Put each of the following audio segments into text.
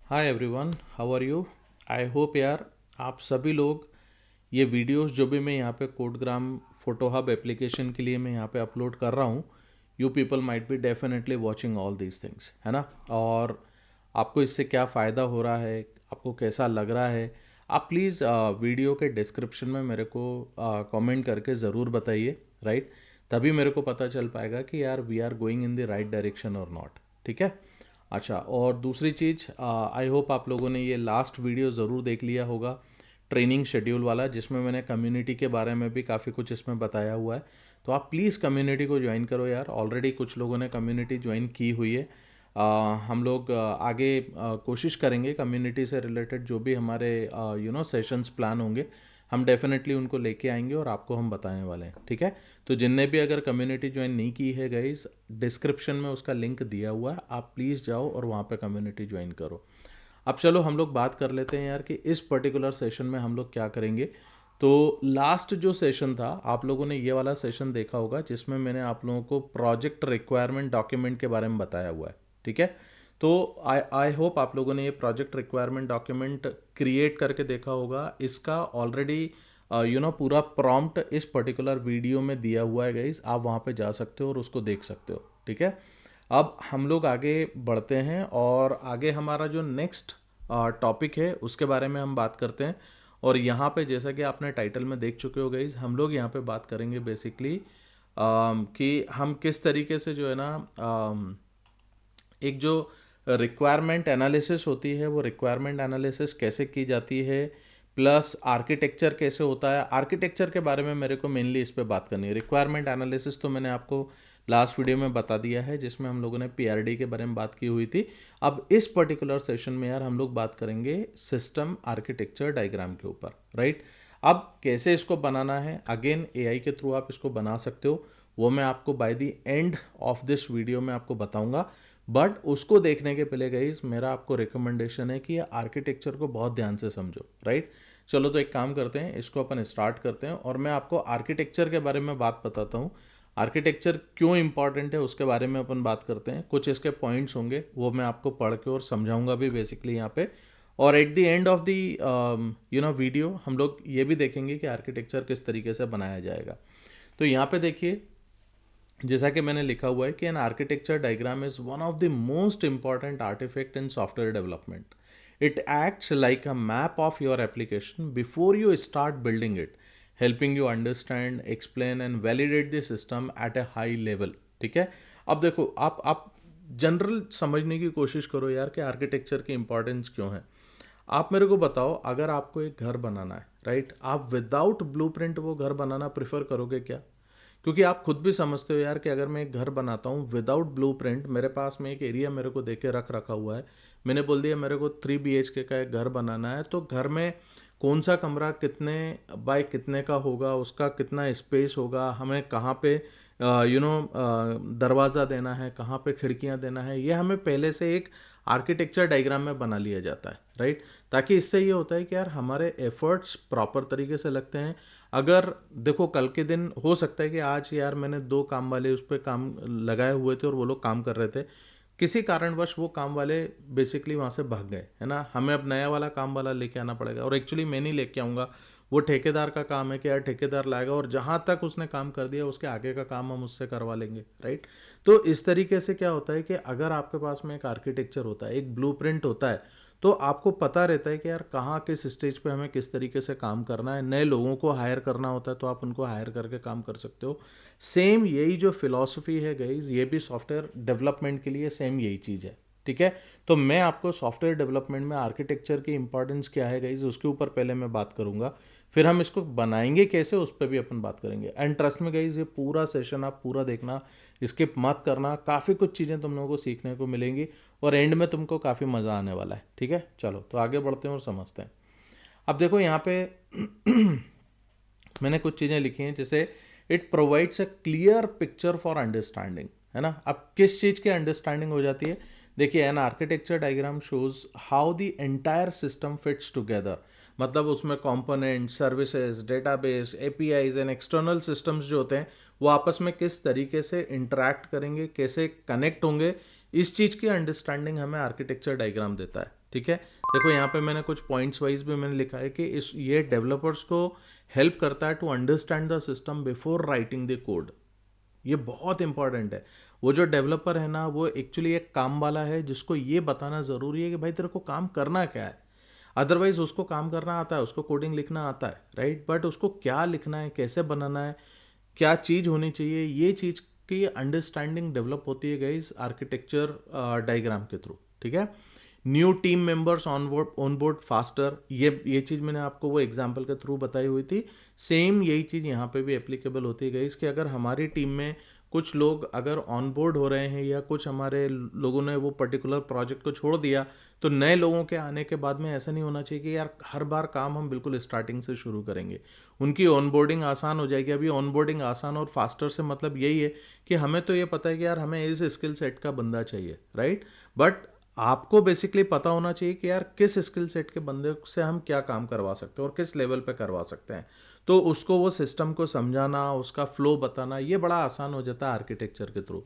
Hi everyone, how are you? I hope यार आप सभी लोग ये वीडियोस जो भी मैं यहाँ पे कोडग्राम फोटो हब एप्लीकेशन के लिए मैं यहाँ पे अपलोड कर रहा हूँ, you people might be definitely watching all these things, है ना। और आपको इससे क्या फ़ायदा हो रहा है, आपको कैसा लग रहा है, आप प्लीज़ वीडियो के डिस्क्रिप्शन में मेरे को कमेंट करके ज़रूर बताइए, राइट। तभी मेरे को पता चल पाएगा कि यार we are going in the right direction और नॉट, ठीक है। अच्छा, और दूसरी चीज़, आई होप आप लोगों ने ये लास्ट वीडियो ज़रूर देख लिया होगा, ट्रेनिंग शेड्यूल वाला, जिसमें मैंने कम्युनिटी के बारे में भी काफ़ी कुछ इसमें बताया हुआ है। तो आप प्लीज़ कम्युनिटी को ज्वाइन करो यार, ऑलरेडी कुछ लोगों ने कम्युनिटी ज्वाइन की हुई है। हम लोग आगे कोशिश करेंगे कम्युनिटी से रिलेटेड जो भी हमारे सेशंस प्लान होंगे, हम डेफिनेटली उनको लेके आएंगे और आपको हम बताने वाले हैं, ठीक है। तो जिनने भी अगर कम्युनिटी ज्वाइन नहीं की है गाइस, डिस्क्रिप्शन में उसका लिंक दिया हुआ है, आप प्लीज़ जाओ और वहाँ पे कम्युनिटी ज्वाइन करो। अब चलो हम लोग बात कर लेते हैं यार कि इस पर्टिकुलर सेशन में हम लोग क्या करेंगे। तो लास्ट जो सेशन था, आप लोगों ने ये वाला सेशन देखा होगा जिसमें मैंने आप लोगों को प्रोजेक्ट रिक्वायरमेंट डॉक्यूमेंट के बारे में बताया हुआ है, ठीक है। तो आई आई होप आप लोगों ने ये प्रोजेक्ट रिक्वायरमेंट डॉक्यूमेंट क्रिएट करके देखा होगा। इसका ऑलरेडी पूरा प्रॉम्प्ट इस पर्टिकुलर वीडियो में दिया हुआ है गाइस, आप वहाँ पे जा सकते हो और उसको देख सकते हो, ठीक है। अब हम लोग आगे बढ़ते हैं और आगे हमारा जो नेक्स्ट टॉपिक है उसके बारे में हम बात करते हैं। और यहाँ पे जैसा कि आपने टाइटल में देख चुके हो गाइस, हम लोग यहाँ पे बात करेंगे बेसिकली कि हम किस तरीके से जो है ना, एक जो रिक्वायरमेंट एनालिसिस होती है वो रिक्वायरमेंट एनालिसिस कैसे की जाती है, प्लस आर्किटेक्चर कैसे होता है। आर्किटेक्चर के बारे में मेरे को मेनली इस पे बात करनी है। रिक्वायरमेंट एनालिसिस तो मैंने आपको लास्ट वीडियो में बता दिया है जिसमें हम लोगों ने पीआरडी के बारे में बात की हुई थी। अब इस पर्टिकुलर सेशन में यार हम लोग बात करेंगे सिस्टम आर्किटेक्चर डायग्राम के ऊपर, राइट। अब कैसे इसको बनाना है, अगेन एआई के थ्रू आप इसको बना सकते हो, वो मैं आपको by the end of this video में आपको बताऊंगा। बट उसको देखने के पहले गाइस मेरा आपको रिकमेंडेशन है कि ये आर्किटेक्चर को बहुत ध्यान से समझो, राइट। चलो तो एक काम करते हैं, इसको अपन स्टार्ट करते हैं और मैं आपको आर्किटेक्चर के बारे में बात बताता हूँ। आर्किटेक्चर क्यों इंपॉर्टेंट है उसके बारे में अपन बात करते हैं। कुछ इसके पॉइंट्स होंगे वो मैं आपको पढ़ के और समझाऊंगा भी बेसिकली यहाँ पे। और at the end of the video हम लोग ये भी देखेंगे कि आर्किटेक्चर किस तरीके से बनाया जाएगा। तो यहाँ पे देखिए, जैसा कि मैंने लिखा हुआ है कि an architecture diagram is one of the most important artifact in software development. It acts like a map of your application before you start building it, helping you understand, explain and validate the system at a high level, ठीक है। अब देखो, आप general समझने की कोशिश करो यार कि आर्किटेक्चर की इंपॉर्टेंस क्यों है। आप मेरे को बताओ, अगर आपको एक घर बनाना है, राइट, आप विदाउट ब्लूप्रिंट वो घर बनाना प्रेफर करोगे क्या? क्योंकि आप खुद भी समझते हो यार कि अगर मैं एक घर बनाता हूँ विदाउट ब्लूप्रिंट, मेरे पास में एक एरिया मेरे को देके रख रखा हुआ है, मैंने बोल दिया मेरे को 3 BHK का एक घर बनाना है, तो घर में कौन सा कमरा कितने बाय कितने का होगा, उसका कितना स्पेस होगा, हमें कहाँ पे दरवाज़ा देना है, कहाँ पे खिड़कियाँ देना है, ये हमें पहले से एक आर्किटेक्चर डायग्राम में बना लिया जाता है, राइट। ताकि इससे ये होता है कि यार हमारे एफर्ट्स प्रॉपर तरीके से लगते हैं। अगर देखो, कल के दिन हो सकता है कि आज यार मैंने 2 काम वाले उस पर काम लगाए हुए थे और वो लोग काम कर रहे थे, किसी कारणवश वो काम वाले बेसिकली वहाँ से भाग गए, है ना। हमें अब नया वाला काम वाला लेके आना पड़ेगा, और एक्चुअली मैं नहीं लेके आऊँगा, वो ठेकेदार का काम है कि यार ठेकेदार लाएगा और जहाँ तक उसने काम कर दिया उसके आगे का काम हम उससे करवा लेंगे, राइट। तो इस तरीके से क्या होता है कि अगर आपके पास में एक आर्किटेक्चर होता है, एक ब्लूप्रिंट होता है, तो आपको पता रहता है कि यार कहाँ किस स्टेज पे हमें किस तरीके से काम करना है। नए लोगों को हायर करना होता है तो आप उनको हायर करके काम कर सकते हो। सेम यही जो फिलॉसफी है गाइज, ये भी सॉफ्टवेयर डेवलपमेंट के लिए सेम यही चीज़ है, ठीक है। तो मैं आपको सॉफ्टवेयर डेवलपमेंट में आर्किटेक्चर की इंपॉर्टेंस क्या है गाइज उसके ऊपर पहले मैं बात करूंगा, फिर हम इसको बनाएंगे कैसे उस पर भी अपन बात करेंगे। एंड ट्रस्ट में गाइज, ये पूरा सेशन आप पूरा देखना, स्किप मत करना, काफ़ी कुछ चीज़ें तुम लोगों को सीखने को मिलेंगी और एंड में तुमको काफ़ी मज़ा आने वाला है, ठीक है। चलो तो आगे बढ़ते हैं और समझते हैं। अब देखो यहाँ पे मैंने कुछ चीज़ें लिखी हैं, जैसे it provides a clear picture for understanding, है ना। अब किस चीज़ की अंडरस्टैंडिंग हो जाती है, देखिए N architecture diagram shows how the entire system fits together. मतलब उसमें component, services, database, APIs and external systems जो होते हैं वो आपस में किस तरीके से इंटरैक्ट करेंगे, कैसे कनेक्ट होंगे, इस चीज़ की अंडरस्टैंडिंग हमें आर्किटेक्चर डायग्राम देता है, ठीक है। देखो यहाँ पे मैंने कुछ पॉइंट्स वाइज भी मैंने लिखा है कि इस ये डेवलपर्स को हेल्प करता है to understand the system before writing the code. ये बहुत इंपॉर्टेंट है। वो जो डेवलपर है ना, वो एक्चुअली एक काम वाला है जिसको ये बताना ज़रूरी है कि भाई तेरे को काम करना क्या है। अदरवाइज उसको काम करना आता है, उसको कोडिंग लिखना आता है, राइट, बट उसको क्या लिखना है, कैसे बनाना है, क्या चीज़ होनी चाहिए, ये चीज़ की अंडरस्टैंडिंग डेवलप होती है गाइस आर्किटेक्चर डायग्राम के थ्रू। ठीक है। New team members on board faster, ये चीज़ मैंने आपको वो एग्जांपल के थ्रू बताई हुई थी। सेम यही चीज़ यहाँ पे भी एप्लीकेबल होती है गाइस कि अगर हमारी टीम में कुछ लोग अगर ऑन बोर्ड हो रहे हैं या कुछ हमारे लोगों ने वो पर्टिकुलर प्रोजेक्ट को छोड़ दिया, तो नए लोगों के आने के बाद में ऐसा नहीं होना चाहिए कि यार हर बार काम हम बिल्कुल स्टार्टिंग से शुरू करेंगे। उनकी ऑनबोर्डिंग आसान हो जाएगी। अभी ऑनबोर्डिंग आसान और फास्टर से मतलब यही है कि हमें तो ये पता है कि यार हमें इस स्किल सेट का बंदा चाहिए, राइट, बट आपको बेसिकली पता होना चाहिए कि यार किस स्किल सेट के बंदे से हम क्या काम करवा सकते हैं और किस लेवल पे करवा सकते हैं। तो उसको वो सिस्टम को समझाना, उसका फ्लो बताना, ये बड़ा आसान हो जाता है आर्किटेक्चर के through.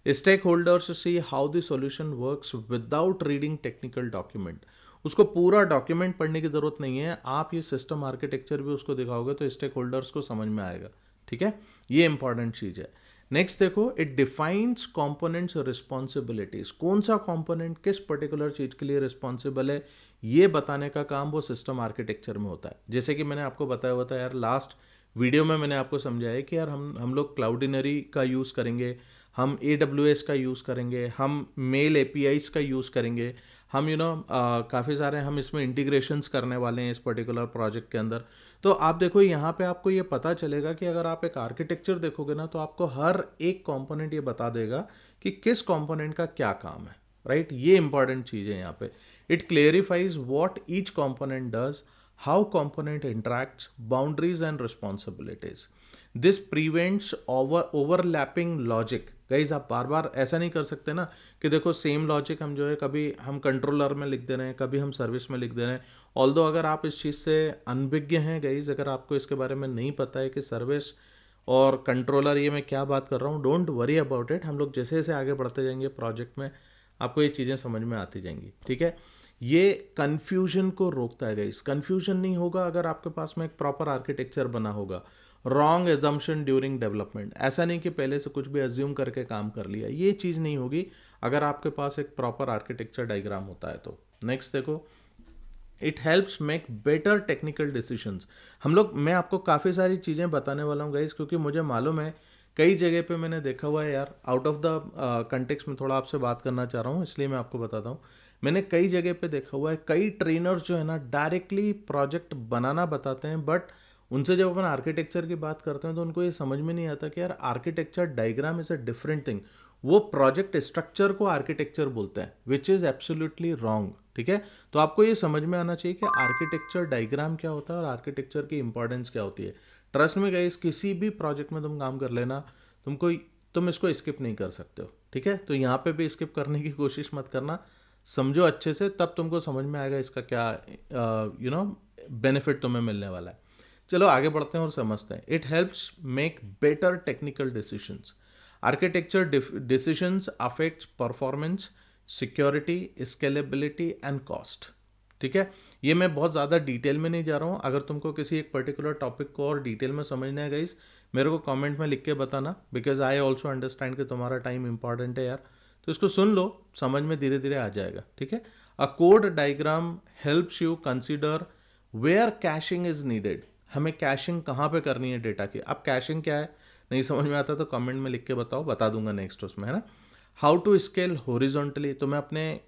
Stakeholders see how the solution works without reading technical document. उसको पूरा डॉक्यूमेंट पढ़ने की ज़रूरत नहीं है, आप ये सिस्टम आर्किटेक्चर भी उसको दिखाओगे तो स्टेक होल्डर्स को समझ में आएगा। ठीक है, ये इंपॉर्टेंट चीज़ है। नेक्स्ट देखो, इट डिफाइंस कंपोनेंट्स और रिस्पॉन्सिबिलिटीज। कौन सा कंपोनेंट किस पर्टिकुलर चीज़ के लिए रिस्पॉन्सिबल है, ये बताने का काम वो सिस्टम आर्किटेक्चर में होता है। जैसे कि मैंने आपको बताया हुआ था यार, लास्ट वीडियो में मैंने आपको समझाया कि यार हम लोग क्लाउडिनरी का यूज़ करेंगे, हम AWS का यूज़ करेंगे, हम मेल APIs का यूज़ करेंगे, हम काफ़ी सारे हम इसमें इंटीग्रेशंस करने वाले हैं इस पर्टिकुलर प्रोजेक्ट के अंदर। तो आप देखो यहाँ पे आपको ये पता चलेगा कि अगर आप एक आर्किटेक्चर देखोगे ना, तो आपको हर एक कंपोनेंट ये बता देगा कि किस कंपोनेंट का क्या काम है, राइट। ये इंपॉर्टेंट चीज़ है यहाँ पे। It clarifies what each component does, how component interacts, boundaries and responsibilities. This prevents overlapping logic. Guys आप बार बार ऐसा नहीं कर सकते ना कि देखो सेम लॉजिक हम जो है कभी हम कंट्रोलर में लिख दे रहे हैं, कभी हम सर्विस में लिख दे रहे हैं। ऑल्दो अगर आप इस चीज़ से अनभिज्ञ हैं गाइज, अगर आपको इसके बारे में नहीं पता है कि सर्विस और कंट्रोलर ये मैं क्या बात कर रहा हूँ, डोंट वरी अबाउट इट। हम लोग जैसे जैसे आगे बढ़ते जाएंगे प्रोजेक्ट में आपको ये चीज़ें समझ में आती जाएंगी। ठीक है, ये कन्फ्यूजन को रोकता है गाइस। कन्फ्यूजन नहीं होगा अगर आपके पास में एक प्रॉपर आर्किटेक्चर बना होगा। रॉन्ग एजम्पशन ड्यूरिंग डेवलपमेंट, ऐसा नहीं कि पहले से कुछ भी एज्यूम करके काम कर लिया, ये चीज़ नहीं होगी अगर आपके पास एक प्रॉपर आर्किटेक्चर डायग्राम होता है तो। नेक्स्ट देखो, it helps make better technical decisions. मैं आपको काफ़ी सारी चीज़ें बताने वाला हूँ गाइस, क्योंकि मुझे मालूम है कई जगह पे मैंने देखा हुआ है यार, आउट ऑफ द कंटेक्स्ट में थोड़ा आपसे बात करना चाह रहा हूँ, इसलिए मैं आपको बताता हूँ। मैंने कई जगह पे देखा हुआ है, कई ट्रेनर्स जो है ना डायरेक्टली प्रोजेक्ट बनाना बताते हैं, बट उनसे जब अपन आर्किटेक्चर की बात करते हैं तो उनको ये समझ में नहीं आता कि यार architecture diagram is a different thing. वो प्रोजेक्ट स्ट्रक्चर को आर्किटेक्चर बोलते हैं, विच इज़ एब्सोल्युटली रॉन्ग। ठीक है, तो आपको ये समझ में आना चाहिए कि आर्किटेक्चर डायग्राम क्या होता है और आर्किटेक्चर की इंपॉर्टेंस क्या होती है। ट्रस्ट में गाइस, किसी भी प्रोजेक्ट में तुम काम कर लेना, तुम इसको स्किप नहीं कर सकते हो। ठीक है, तो यहाँ पे भी स्किप करने की कोशिश मत करना, समझो अच्छे से, तब तुमको समझ में आएगा इसका क्या बेनिफिट तुम्हें मिलने वाला है। चलो आगे बढ़ते हैं और समझते हैं। It helps make better technical decisions. Architecture decisions affects performance, security, scalability and cost. ठीक है, ये मैं बहुत ज़्यादा डिटेल में नहीं जा रहा हूँ। अगर तुमको किसी एक पर्टिकुलर टॉपिक को और डिटेल में समझना है गाइस, मेरे को कमेंट में लिख के बताना, बिकॉज आई ऑल्सो अंडरस्टैंड कि तुम्हारा टाइम इंपॉर्टेंट है यार। तो इसको सुन लो, समझ में धीरे धीरे आ जाएगा। ठीक है, a code diagram helps you consider where caching is needed. हमें कैशिंग कहाँ पे करनी है डेटा की। अब कैशिंग क्या है नहीं समझ में आता तो कमेंट में लिख के बताओ, बता दूंगा नेक्स्ट उसमें, है ना। हाउ टू स्केल हॉरिजॉन्टली, तो मैं अपने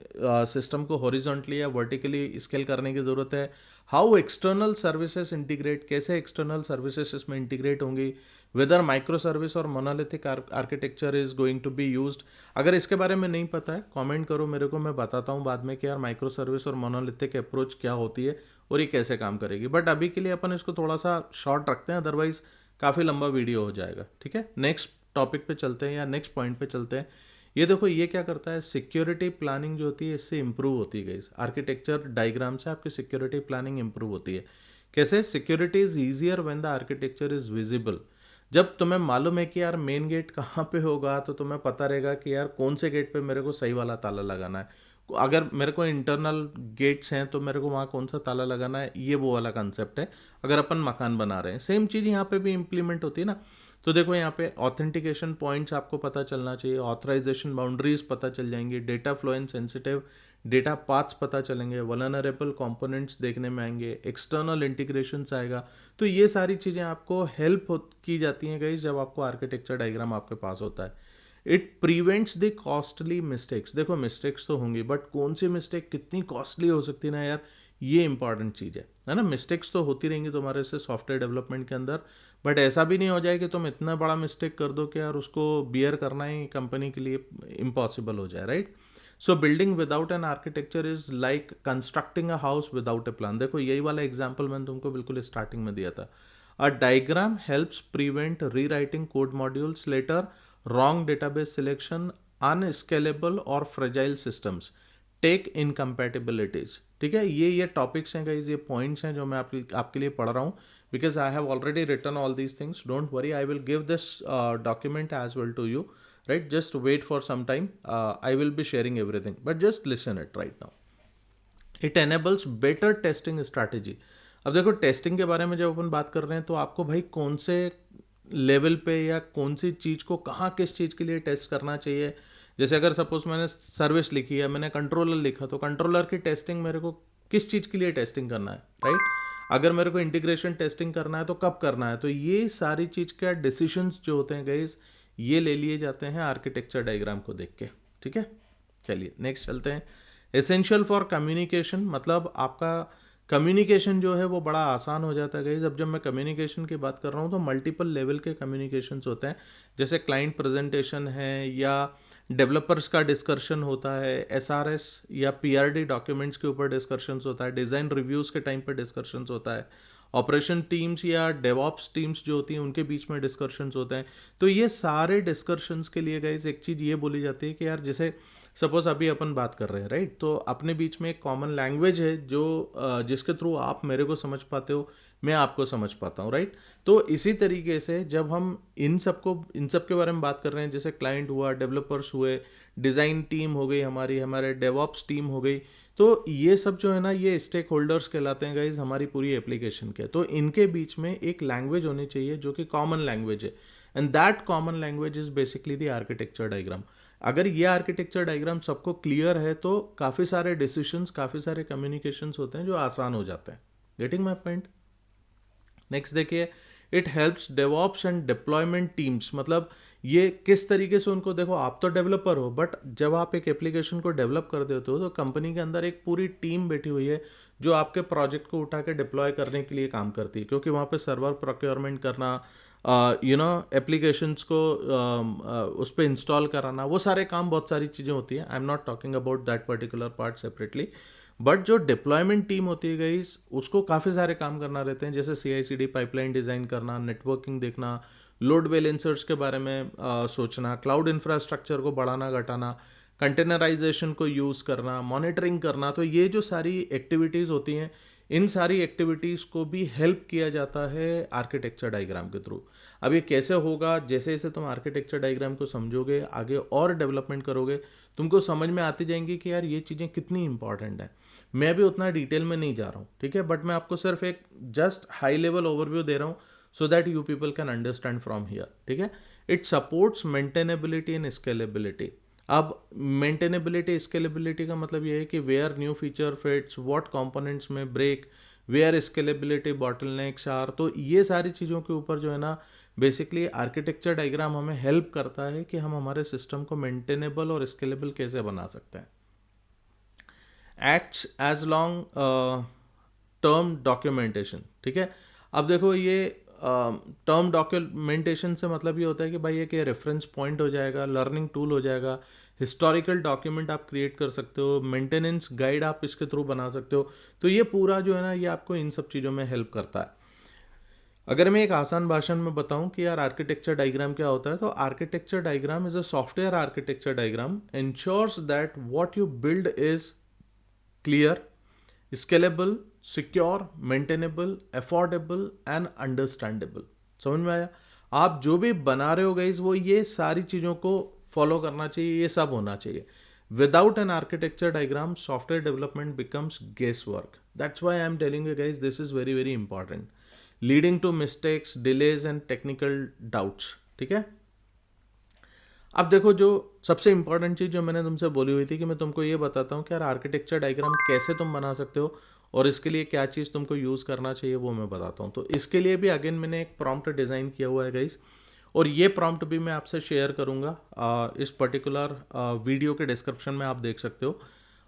सिस्टम को हॉरिजॉन्टली या वर्टिकली स्केल करने की ज़रूरत है। हाउ एक्सटर्नल सर्विसेज इंटीग्रेट, कैसे एक्सटर्नल सर्विसेज इसमें इंटीग्रेट होंगी। वेदर माइक्रो सर्विस और monolithic architecture is going to be used. अगर इसके बारे में नहीं पता है कमेंट करो मेरे को, मैं बताता हूँ बाद में कि यार माइक्रो सर्विस और मोनोलिथिक अप्रोच क्या होती है और ये कैसे काम करेगी। बट अभी के लिए अपन इसको थोड़ा सा शॉर्ट रखते हैं, अदरवाइज काफ़ी लंबा वीडियो हो जाएगा। ठीक है, नेक्स्ट टॉपिक पे चलते हैं या नेक्स्ट पॉइंट पे चलते हैं। ये देखो, ये क्या करता है, सिक्योरिटी प्लानिंग जो होती है इससे इंप्रूव होती है गाइस। आर्किटेक्चर डायग्राम से आपकी सिक्योरिटी प्लानिंग इंप्रूव होती है। कैसे? Security is easier when the architecture is visible. जब तुम्हें मालूम है कि यार मेन गेट कहाँ पे होगा, तो तुम्हें पता रहेगा कि यार कौन से गेट पे मेरे को सही वाला ताला लगाना है, अगर मेरे को इंटरनल गेट्स हैं तो मेरे को वहाँ कौन सा ताला लगाना है, ये वो वाला कंसेप्ट है अगर अपन मकान बना रहे हैं। सेम चीज़ यहाँ पे भी इम्प्लीमेंट होती है ना। तो देखो यहाँ पे ऑथेंटिकेशन पॉइंट्स आपको पता चलना चाहिए, ऑथराइजेशन बाउंड्रीज पता चल जाएंगी, data flow and sensitive data paths पता चलेंगे, वल्नरेबल कंपोनेंट्स देखने में आएंगे, एक्सटर्नल इंटीग्रेशंस आएगा। तो ये सारी चीज़ें आपको हेल्प की जाती हैं गाइस जब आपको आर्किटेक्चर डायग्राम आपके पास होता है। It prevents the costly mistakes. देखो मिस्टेक्स तो होंगी, बट कौन सी मिस्टेक कितनी कॉस्टली हो सकती है ना यार, ये इंपॉर्टेंट चीज़ है ना। मिस्टेक्स तो होती रहेंगी तुम्हारे से सॉफ्टवेयर डेवलपमेंट के अंदर, बट ऐसा भी नहीं हो जाए कि तुम इतना बड़ा मिस्टेक कर दो कि यार उसको बियर करना ही कंपनी के लिए इम्पॉसिबल हो जाए, right. So building without an architecture is like constructing a house without A plan. देखो यही वाला एग्जाम्पल मैंने तुमको बिल्कुल स्टार्टिंग में दिया था। A diagram helps prevent rewriting code modules later, wrong database selection, unscalable और फ्रेजाइल सिस्टम्स, टेक इनकम्पैटिबिलिटीज। ठीक है, ये टॉपिक्स हैं गाइज, ये पॉइंट्स हैं जो मैं आपके लिए पढ़ रहा हूँ, because I have already written all these things. Don't worry, I will give this document as well to you, right? Just wait for some time. I will be sharing everything, but just listen it right now. It enables better testing strategy. अब देखो testing के बारे में जब अपन बात कर रहे हैं तो आपको भाई कौन से लेवल पे या कौन सी चीज़ को कहाँ किस चीज़ के लिए टेस्ट करना चाहिए। जैसे अगर सपोज मैंने सर्विस लिखी है, मैंने कंट्रोलर लिखा, तो कंट्रोलर की टेस्टिंग मेरे को किस चीज़ के लिए टेस्टिंग करना है, राइट। अगर मेरे को इंटीग्रेशन टेस्टिंग करना है तो कब करना है। तो ये सारी चीज़ का डिसीजंस जो होते हैं गाइस, ये ले लिए जाते हैं आर्किटेक्चर डायग्राम को देख के। ठीक है, चलिए नेक्स्ट चलते हैं। एसेंशियल फॉर कम्युनिकेशन, मतलब आपका कम्युनिकेशन जो है वो बड़ा आसान हो जाता है गाइस। अब जब मैं कम्युनिकेशन की बात कर रहा हूँ तो मल्टीपल लेवल के कम्युनिकेशंस होते हैं, जैसे क्लाइंट प्रेजेंटेशन है या डेवलपर्स का डिस्कशन होता है, एसआरएस या पीआरडी डॉक्यूमेंट्स के ऊपर डिस्कशंस होता है, डिज़ाइन रिव्यूज़ के टाइम पर डिस्कशंस होता है, ऑपरेशन टीम्स या डेवॉप्स टीम्स जो होती हैं उनके बीच में डिस्कशंस होते हैं। तो ये सारे डिस्कशंस के लिए गाइस एक चीज़ ये बोली जाती है कि यार जैसे सपोज अभी अपन बात कर रहे हैं, राइट, तो अपने बीच में एक कॉमन लैंग्वेज है जो जिसके थ्रू आप मेरे को समझ पाते हो, मैं आपको समझ पाता हूँ, राइट। तो इसी तरीके से जब हम इन सब के बारे में बात कर रहे हैं, जैसे क्लाइंट हुआ, डेवलपर्स हुए, डिज़ाइन टीम हो गई हमारे डेवॉप्स टीम हो गई, तो ये सब जो है ना ये स्टेक होल्डर्स कहलाते हैं गाइज हमारी पूरी एप्लीकेशन के। तो इनके बीच में एक लैंग्वेज होनी चाहिए जो कि कॉमन लैंग्वेज है, and that common language is basically the architecture diagram. अगर ये आर्किटेक्चर डायग्राम सबको क्लियर है तो काफ़ी सारे डिसीजंस, काफ़ी सारे कम्युनिकेशंस होते हैं जो आसान हो जाते हैं। Getting my point. नेक्स्ट देखिए, it helps DevOps and deployment teams, मतलब ये किस तरीके से उनको, देखो आप तो डेवलपर हो, बट जब आप एक एप्लीकेशन को डेवलप कर देते हो तो कंपनी के अंदर एक पूरी टीम बैठी हुई है जो आपके प्रोजेक्ट को उठा के डिप्लॉय करने के लिए काम करती है, क्योंकि वहाँ पे सर्वर प्रोक्योरमेंट करना, एप्लीकेशंस को उस पर इंस्टॉल कराना, वो सारे काम, बहुत सारी चीज़ें होती हैं। I am not talking about that particular part separately, but जो डिप्लॉयमेंट टीम होती है गई उसको काफ़ी सारे काम करना रहते हैं, जैसे CI/CD पाइपलाइन डिज़ाइन करना, नेटवर्किंग देखना, लोड बैलेंसर्स के बारे में सोचना, क्लाउड इंफ्रास्ट्रक्चर को बढ़ाना घटाना, कंटेनराइजेशन को यूज़ करना, मॉनिटरिंग करना। तो ये जो सारी एक्टिविटीज़ होती हैं, इन सारी एक्टिविटीज़ को भी हेल्प किया जाता है आर्किटेक्चर डायग्राम के थ्रू। अब ये कैसे होगा, जैसे जैसे तुम आर्किटेक्चर डायग्राम को समझोगे, आगे और डेवलपमेंट करोगे, तुमको समझ में आती जाएंगी कि यार ये चीज़ें कितनी इंपॉर्टेंट हैं। मैं भी उतना डिटेल में नहीं जा रहा हूँ, ठीक है, बट मैं आपको सिर्फ एक जस्ट हाई लेवल ओवरव्यू दे रहा हूँ so that you people can understand from here। ठीक है, it supports maintainability and scalability। अब maintainability scalability का मतलब ये है कि where new feature fits, what components में break, where scalability bottlenecks are। तो ये सारी चीज़ों के ऊपर जो है ना बेसिकली आर्किटेक्चर डायग्राम हमें हेल्प करता है कि हम हमारे सिस्टम को मेंटेनेबल और स्केलेबल कैसे बना सकते हैं। Acts as long term documentation. ठीक है, अब देखो ये टर्म डॉक्यूमेंटेशन से मतलब ये होता है कि भाई एक रेफरेंस पॉइंट हो जाएगा, लर्निंग टूल हो जाएगा, हिस्टोरिकल डॉक्यूमेंट आप क्रिएट कर सकते हो, मेंटेनेंस गाइड आप इसके थ्रू बना सकते हो। तो ये पूरा जो है ना ये आपको इन सब चीज़ों में हेल्प करता है। अगर मैं एक आसान भाषण में बताऊं कि यार आर्किटेक्चर डायग्राम क्या होता है, तो architecture diagram is a software architecture diagram ensures that what you build is clear, scalable, secure, maintainable, affordable and understandable. समझ में आया? आप जो भी बना रहे हो गाइस वो ये सारी चीज़ों को फॉलो करना चाहिए, ये सब होना चाहिए। Without an architecture diagram, software development becomes guesswork. That's why I'm telling you guys, this is very very important, leading to mistakes, delays and technical doubts. ठीक है? अब देखो, जो सबसे इंपॉर्टेंट चीज़ जो मैंने तुमसे बोली हुई थी कि मैं तुमको ये बताता हूँ कि यार आर्किटेक्चर डायग्राम कैसे तुम बना सकते हो और इसके लिए क्या चीज़ तुमको यूज़ करना चाहिए, वो मैं बताता हूँ। तो इसके लिए भी अगेन मैंने एक प्रॉम्प्ट डिज़ाइन किया हुआ है गाइस, और ये प्रॉम्प्ट भी मैं आपसे शेयर करूँगा इस पर्टिकुलर वीडियो के डिस्क्रिप्शन में, आप देख सकते हो।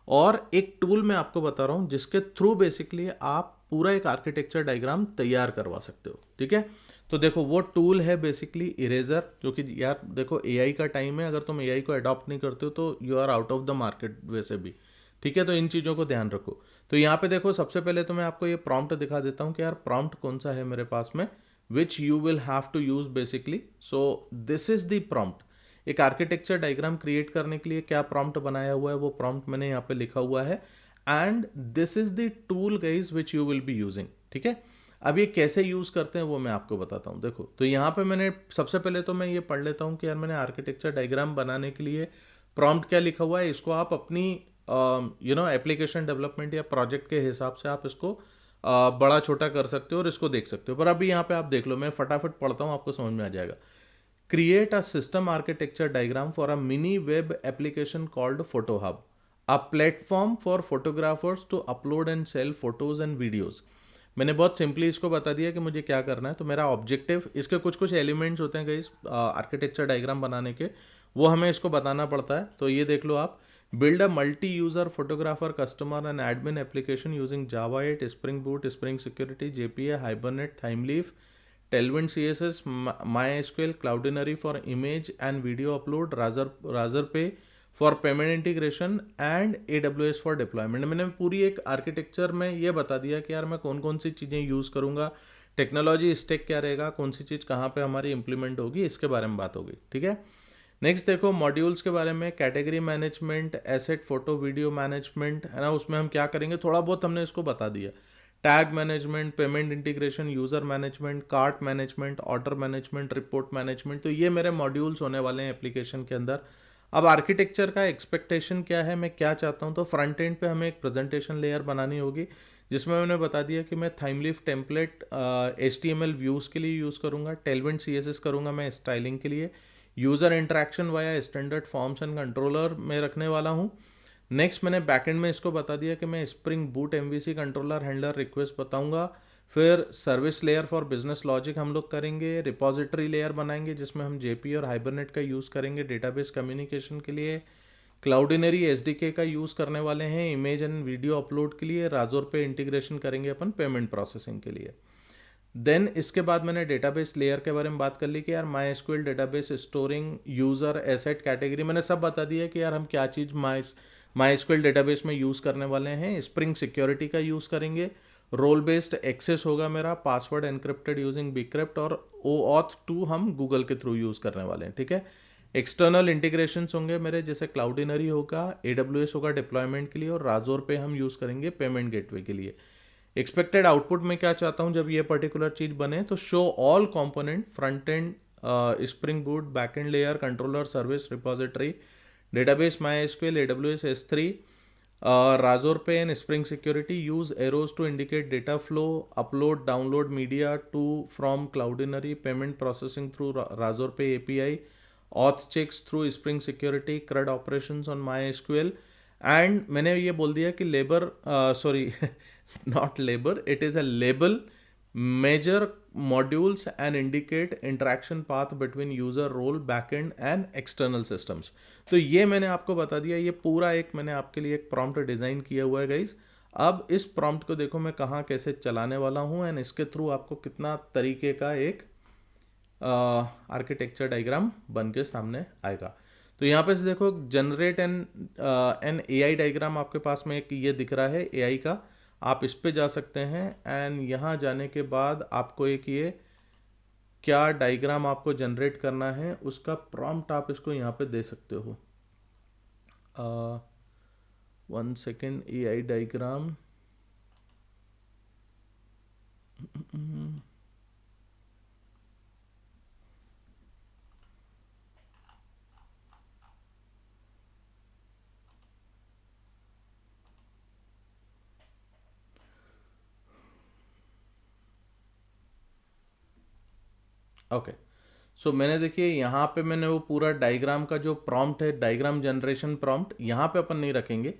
और एक टूल मैं आपको बता रहा हूँ जिसके थ्रू बेसिकली आप पूरा एक आर्किटेक्चर डायग्राम तैयार करवा सकते हो। ठीक है? तो देखो, वो टूल है बेसिकली इरेजर, क्योंकि यार देखो एआई का टाइम है, अगर तुम एआई को अडॉप्ट नहीं करते हो तो you are out of the market वैसे भी। ठीक है? तो इन चीज़ों को ध्यान रखो। तो यहाँ पे देखो, सबसे पहले तो मैं आपको ये प्रॉम्प्ट दिखा देता हूँ कि यार प्रॉम्प्ट कौन सा है मेरे पास में, which you will have to use basically. So this is the prompt. एक आर्किटेक्चर डायग्राम क्रिएट करने के लिए क्या प्रॉम्प्ट बनाया हुआ है, वो प्रॉम्प्ट मैंने यहाँ पे लिखा हुआ है, and this is the tool guys which you will be using. ठीक है? अब ये कैसे यूज़ करते हैं वो मैं आपको बताता हूँ। देखो, तो यहाँ पे मैंने सबसे पहले तो मैं ये पढ़ लेता हूँ कि यार मैंने आर्किटेक्चर डायग्राम बनाने के लिए प्रॉम्प्ट क्या लिखा हुआ है। इसको आप अपनी एप्लीकेशन डेवलपमेंट या प्रोजेक्ट के हिसाब से आप इसको बड़ा छोटा कर सकते हो और इसको देख सकते हो। पर अभी यहाँ पे आप देख लो, मैं फटाफट पढ़ता हूँ, आपको समझ में आ जाएगा। Create a system architecture diagram for a mini web application called PhotoHub, a platform for photographers to upload and sell photos and videos. मैंने बहुत सिंपली इसको बता दिया कि मुझे क्या करना है। तो मेरा ऑब्जेक्टिव, इसके कुछ कुछ एलिमेंट्स होते हैं गाइस आर्किटेक्चर डायग्राम बनाने के, वो हमें इसको बताना पड़ता है। तो ये देख लो आप, build a multi user photographer customer and admin application using Java 8, Spring Boot, Spring Security, JPA, Hibernate, Thymeleaf, Tailwind CSS, MySQL, Cloudinary for image and video upload, Razorpay for payment integration and AWS for deployment। मैंने पूरी एक architecture में ये बता दिया कि यार मैं कौन कौन सी चीज़ें यूज़ करूँगा, टेक्नोलॉजी स्टेक क्या रहेगा, कौन सी चीज़ कहाँ पे हमारी इंप्लीमेंट होगी, इसके बारे में बात होगी। ठीक है? नेक्स्ट देखो, मॉड्यूल्स के बारे में, category management, asset photo video management है ना, उसमें हम क्या करेंगे थोड़ा बहुत हमने इसको बता दिया। Tag management, payment integration, user management, cart management, order management, report management, तो ये मेरे मॉड्यूल्स होने वाले हैं एप्लीकेशन के अंदर। अब आर्किटेक्चर का एक्सपेक्टेशन क्या है, मैं क्या चाहता हूँ, तो फ्रंट एंड पे हमें एक प्रेजेंटेशन लेयर बनानी होगी जिसमें मैंने बता दिया कि मैं थाइमलीफ टेम्पलेट HTML व्यूज़ के लिए यूज़ करूँगा, टेलविंड CSS करूँगा मैं स्टाइलिंग के लिए, user interaction via standard forms and controller में रखने वाला हूँ। नेक्स्ट मैंने बैकएंड में इसको बता दिया कि मैं spring boot MVC controller handler request बताऊंगा। फिर service layer for business logic हम लोग करेंगे, रिपोजिटरी लेयर बनाएंगे जिसमें हम जेपी और हाइबरनेट का यूज़ करेंगे डेटाबेस कम्युनिकेशन के लिए, क्लाउडिनरी SDK का यूज़ करने वाले हैं इमेज एंड वीडियो अपलोड के लिए, राजोर पे इंटीग्रेशन करेंगे अपन पेमेंट प्रोसेसिंग के लिए। देन इसके बाद मैंने डेटाबेस लेयर के बारे में बात कर ली कि यार MySQL database storing, user, asset, category, मैंने सब बता दिया कि यार हम क्या चीज़ MySQL डेटाबेस में यूज़ करने वाले हैं। स्प्रिंग सिक्योरिटी का यूज़ करेंगे, रोल बेस्ड एक्सेस होगा मेरा, पासवर्ड एनक्रिप्टेड यूजिंग Bcrypt, और OAuth 2 हम गूगल के थ्रू यूज़ करने वाले हैं। ठीक है? एक्सटर्नल इंटीग्रेशंस होंगे मेरे, जैसे क्लाउडिनरी होगा, AWS होगा डिप्लॉयमेंट के लिए, और राजोर पे हम यूज़ करेंगे पेमेंट गेटवे के लिए। एक्सपेक्टेड आउटपुट में क्या चाहता हूँ जब ये पर्टिकुलर चीज़ बने, तो show all component, front end spring boot, back and layer, controller, service, repository, database MySQL, AWS S3, Razor Pay and Spring Security, use arrows to indicate data flow, upload, download media to from Cloudinary, payment processing through Razor Pay API, auth checks through Spring Security, CRUD operations on MySQL, and मैंने ये बोल दिया कि labour, sorry not labour, it is a label, major modules and indicate interaction path between user, role, backend and external systems. तो ये मैंने आपको बता दिया, ये पूरा एक मैंने आपके लिए एक प्रॉम्प्ट डिज़ाइन किया हुआ है गाइज। अब इस प्रॉम्प्ट को देखो मैं कहाँ कैसे चलाने वाला हूँ, एंड इसके थ्रू आपको कितना तरीके का एक आर्किटेक्चर डायग्राम बन के सामने आएगा। तो यहाँ पे से देखो, जनरेट एन AI डायग्राम आपके पास में एक ये दिख रहा है AI का, आप इस पे जा सकते हैं, एंड यहाँ जाने के बाद आपको एक ये क्या डायग्राम आपको जनरेट करना है उसका प्रॉम्प्ट आप इसको यहाँ पे दे सकते हो। 1 सेकेंड, AI डायग्राम, ओके, सो मैंने देखिए यहाँ पे मैंने वो पूरा डायग्राम का जो प्रॉम्प्ट है, डायग्राम जनरेशन प्रॉम्प्ट, यहाँ पे अपन नहीं रखेंगे,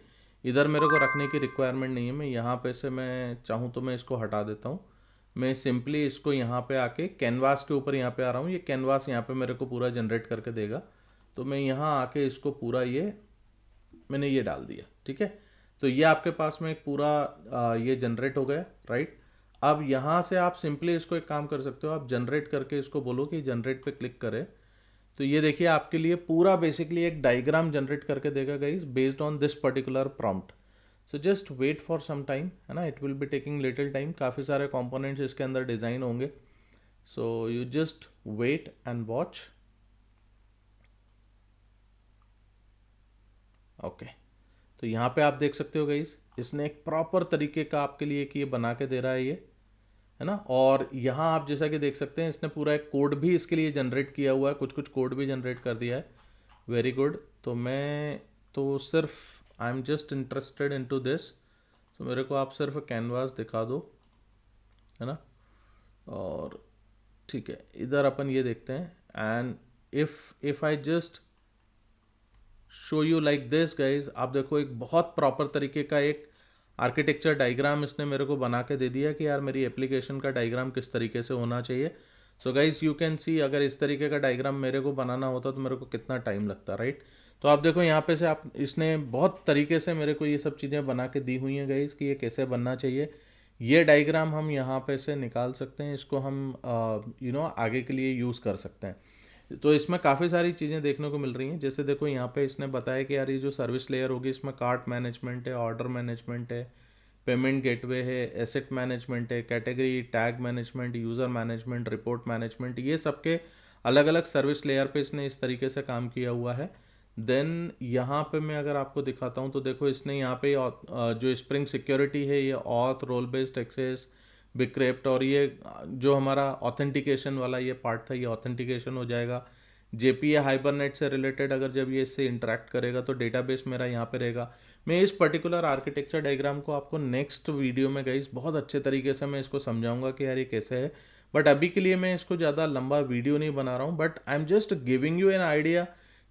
इधर मेरे को रखने की रिक्वायरमेंट नहीं है। मैं यहाँ पे से मैं चाहूँ तो मैं इसको हटा देता हूँ। मैं सिंपली इसको यहाँ पे आके कैनवास के ऊपर यहाँ पे आ रहा हूँ। ये कैनवास यहाँ पे मेरे को पूरा जनरेट करके देगा, तो मैं यहाँ आके इसको पूरा ये मैंने ये डाल दिया, ठीक है। तो ये आपके पास में एक पूरा ये जनरेट हो गया, राइट। अब यहाँ से आप सिंपली इसको एक काम कर सकते हो, आप जनरेट करके इसको बोलो कि जनरेट पे क्लिक करें, तो ये देखिए आपके लिए पूरा बेसिकली एक डायग्राम जनरेट करके देगा guys, based on this particular prompt. So just wait for some time, है ना, it will be taking little time, काफ़ी सारे कंपोनेंट्स इसके अंदर डिज़ाइन होंगे। So you just wait and watch. Okay, तो यहाँ पे आप देख सकते हो गाइस, इसने एक प्रॉपर तरीके का आपके लिए कि ये बना के दे रहा है ये, है ना। और यहाँ आप जैसा कि देख सकते हैं इसने पूरा एक कोड भी इसके लिए जनरेट किया हुआ है, कुछ कुछ कोड भी जनरेट कर दिया है। Very good. तो मैं तो सिर्फ I am just interested into this, तो मेरे को आप सिर्फ कैनवास दिखा दो, है ना। और ठीक है, इधर अपन ये देखते हैं, and if I just show you like this guys, आप देखो एक बहुत प्रॉपर तरीके का एक आर्किटेक्चर डायग्राम इसने मेरे को बना के दे दिया कि यार मेरी एप्लीकेशन का डायग्राम किस तरीके से होना चाहिए। So guys you can see, अगर इस तरीके का डायग्राम मेरे को बनाना होता तो मेरे को कितना टाइम लगता, राइट। तो आप देखो यहाँ पे से आप, इसने बहुत तरीके से मेरे को ये सब चीज़ें बना के दी हुई हैं गाइज कि ये कैसे बनना चाहिए। ये डायग्राम हम यहाँ पे से निकाल सकते हैं, इसको हम आगे के लिए यूज़ कर सकते हैं। तो इसमें काफ़ी सारी चीज़ें देखने को मिल रही हैं, जैसे देखो यहाँ पे इसने बताया कि यार ये जो सर्विस लेयर होगी इसमें कार्ट मैनेजमेंट है, ऑर्डर मैनेजमेंट है, पेमेंट गेटवे है, एसेट मैनेजमेंट है, category tag management, user management, report management, ये सबके अलग अलग सर्विस लेयर पे इसने इस तरीके से काम किया हुआ है। देन यहाँ पे मैं अगर आपको दिखाता हूँ तो देखो इसने यहाँ पे जो स्प्रिंग सिक्योरिटी है, ये auth, role based access, bcrypt, और ये जो हमारा ऑथेंटिकेशन वाला ये पार्ट था, ये ऑथेंटिकेशन हो जाएगा। जेपीए हाइबरनेट से रिलेटेड अगर जब ये इससे इंटरेक्ट करेगा तो डेटाबेस मेरा यहाँ पे रहेगा। मैं इस पर्टिकुलर आर्किटेक्चर डायग्राम को आपको नेक्स्ट वीडियो में गाइस बहुत अच्छे तरीके से मैं इसको समझाऊंगा कि यार ये कैसे है, बट अभी के लिए मैं इसको ज़्यादा लंबा वीडियो नहीं बना रहा हूँ, but I am just giving you an idea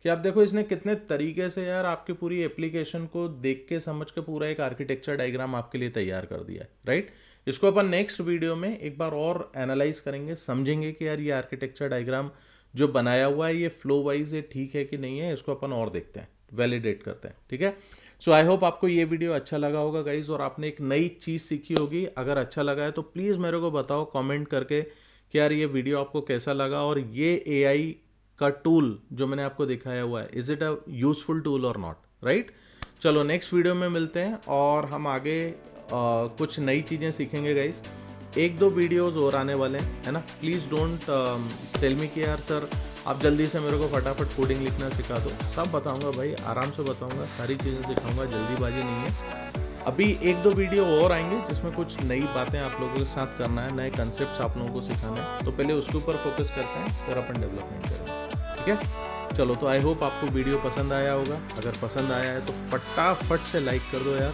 कि आप देखो इसने कितने तरीके से यार आपकी पूरी एप्लीकेशन को देख के समझ के पूरा एक आर्किटेक्चर डायग्राम आपके लिए तैयार कर दिया है, राइट। इसको अपन नेक्स्ट वीडियो में एक बार और एनालाइज करेंगे, समझेंगे कि यार ये आर्किटेक्चर डायग्राम जो बनाया हुआ है ये फ्लो वाइज ये ठीक है कि नहीं है, इसको अपन और देखते हैं, वैलिडेट करते हैं, ठीक है। सो आई होप आपको ये वीडियो अच्छा लगा होगा गाइज, और आपने एक नई चीज़ सीखी होगी। अगर अच्छा लगा है तो प्लीज़ मेरे को बताओ कमेंट करके कि यार ये वीडियो आपको कैसा लगा, और ये एआई का टूल जो मैंने आपको दिखाया हुआ है, is it a useful tool और नॉट, राइट। चलो नेक्स्ट वीडियो में मिलते हैं और हम आगे कुछ नई चीज़ें सीखेंगे गाइस। एक दो वीडियोस और आने वाले हैं, है ना। प्लीज़ डोंट टेल मी कि यार सर आप जल्दी से मेरे को फटाफट कोडिंग लिखना सिखा दो। सब बताऊंगा भाई, आराम से बताऊंगा, सारी चीज़ें सिखाऊंगा, जल्दीबाजी नहीं है। अभी एक दो वीडियो और आएंगे जिसमें कुछ नई बातें आप लोगों के साथ करना है, नए कंसेप्ट आप लोगों को सिखाना है, तो पहले उसके ऊपर फोकस करते हैं, फिर अपन डेवलपमेंट करेंगे, ठीक है। चलो, तो आई होप आपको वीडियो पसंद आया होगा। अगर पसंद आया है तो फटाफट से लाइक कर दो यार।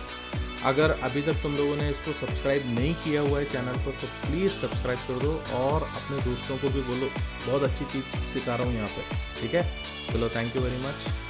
अगर अभी तक तुम लोगों ने इसको सब्सक्राइब नहीं किया हुआ है चैनल पर तो प्लीज़ सब्सक्राइब कर दो, और अपने दोस्तों को भी बोलो, बहुत अच्छी चीज़ सिखा रहा हूँ यहाँ पर, ठीक है। चलो, थैंक यू वेरी मच।